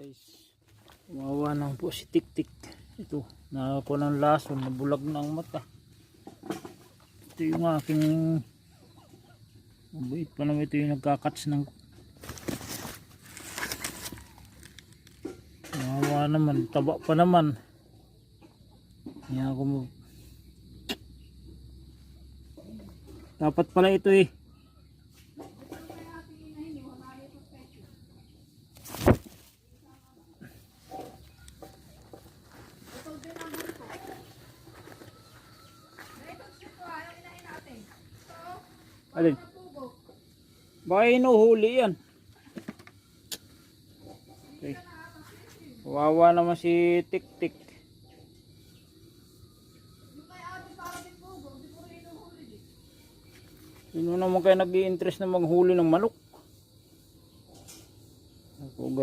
guys, umawa na po si Tik-Tik. Ito, nakakuha ng lason, nabulag na ang mata. Ito yung aking mabait pa naman, ito yung nagkakats ng umawa naman, taba pa naman. Kaya ako dapat pala ito eh. Alin? Baka inuhuli yan. Okay. Wawa naman si Tik-Tik. Sino naman kayo nag-i-interest na maghuli ng manok?